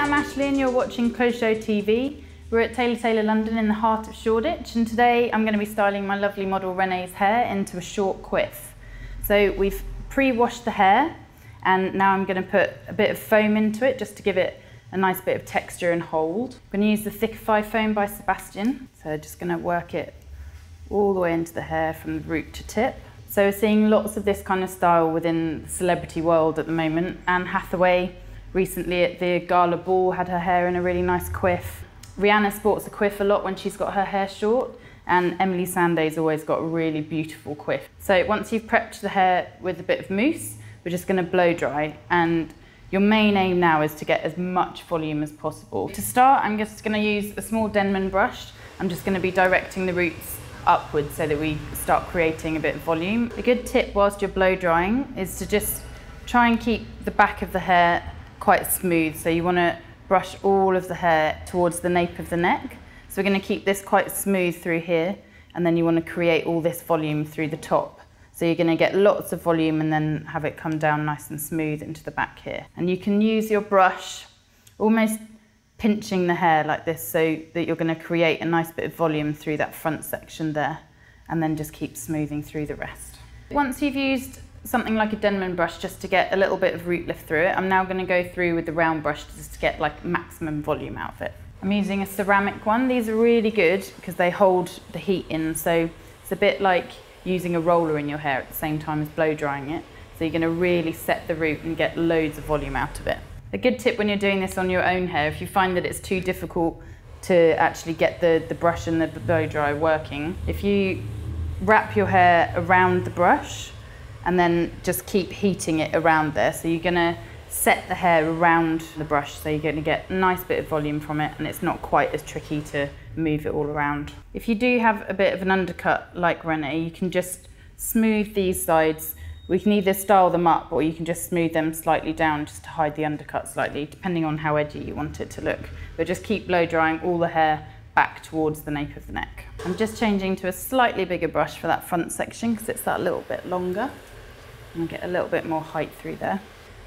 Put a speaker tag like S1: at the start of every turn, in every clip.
S1: I'm Ashley and you're watching Clothes Show TV. We're at Taylor Taylor London in the heart of Shoreditch, and today I'm going to be styling my lovely model Renee's hair into a short quiff. So we've pre-washed the hair and now I'm going to put a bit of foam into it just to give it a nice bit of texture and hold. I'm going to use the Thickefy foam by Sebastian. So just going to work it all the way into the hair from the root to tip. So we're seeing lots of this kind of style within the celebrity world at the moment. Anne Hathaway recently at the gala ball had her hair in a really nice quiff. Rihanna sports a quiff a lot when she's got her hair short, and Emeli Sande's always got a really beautiful quiff. So once you've prepped the hair with a bit of mousse, we're just going to blow dry, and your main aim now is to get as much volume as possible. To start, I'm just going to use a small Denman brush. I'm just going to be directing the roots upwards so that we start creating a bit of volume. A good tip whilst you're blow drying is to just try and keep the back of the hair quite smooth. So you want to brush all of the hair towards the nape of the neck. So we're going to keep this quite smooth through here, and then you want to create all this volume through the top. So you're going to get lots of volume and then have it come down nice and smooth into the back here. And you can use your brush almost pinching the hair like this so that you're going to create a nice bit of volume through that front section there, and then just keep smoothing through the rest. Once you've used something like a Denman brush just to get a little bit of root lift through it, I'm now going to go through with the round brush just to get like maximum volume out of it. I'm using a ceramic one. These are really good because they hold the heat in, so it's a bit like using a roller in your hair at the same time as blow drying it. So you're going to really set the root and get loads of volume out of it. A good tip when you're doing this on your own hair, if you find that it's too difficult to actually get the brush and the blow dry working, if you wrap your hair around the brush and then just keep heating it around there. So you're going to set the hair around the brush, so you're going to get a nice bit of volume from it, and it's not quite as tricky to move it all around. If you do have a bit of an undercut like Renee, you can just smooth these sides. We can either style them up or you can just smooth them slightly down just to hide the undercut slightly, depending on how edgy you want it to look. But just keep blow drying all the hair back towards the nape of the neck. I'm just changing to a slightly bigger brush for that front section because it's that little bit longer. And get a little bit more height through there.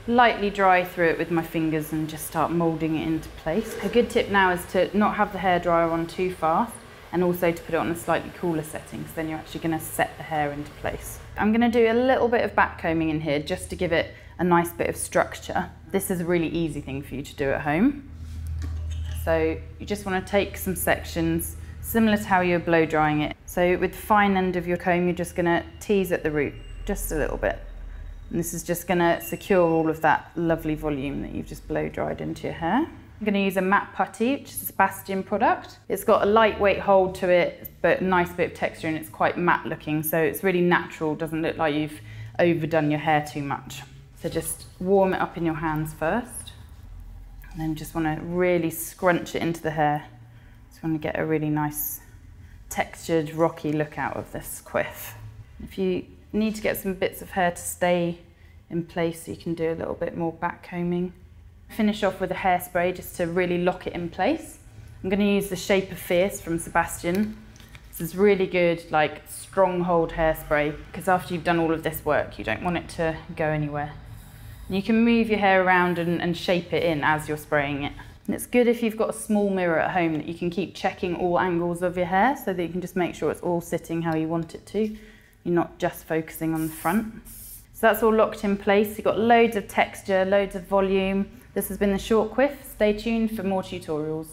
S1: Lightly dry through it with my fingers and just start moulding it into place. A good tip now is to not have the hairdryer on too fast, and also to put it on a slightly cooler setting, because then you're actually going to set the hair into place. I'm going to do a little bit of back combing in here just to give it a nice bit of structure. This is a really easy thing for you to do at home. So you just want to take some sections similar to how you're blow drying it. So with the fine end of your comb, you're just going to tease at the root just a little bit. And this is just going to secure all of that lovely volume that you've just blow dried into your hair. I'm going to use a matte putty, which is a Sebastian product. It's got a lightweight hold to it, but a nice bit of texture, and it's quite matte looking, so it's really natural, doesn't look like you've overdone your hair too much. So just warm it up in your hands first, and then just want to really scrunch it into the hair. Just want to get a really nice textured, rocky look out of this quiff. If you need to get some bits of hair to stay in place, you can do a little bit more back combing. Finish off with a hairspray just to really lock it in place. I'm going to use the Shape of Fierce from Sebastian. This is really good, like stronghold hairspray, because after you've done all of this work, you don't want it to go anywhere. And you can move your hair around and shape it in as you're spraying it. And it's good if you've got a small mirror at home that you can keep checking all angles of your hair so that you can just make sure it's all sitting how you want it to. You're not just focusing on the front. So that's all locked in place. You've got loads of texture, loads of volume. This has been the short quiff. Stay tuned for more tutorials.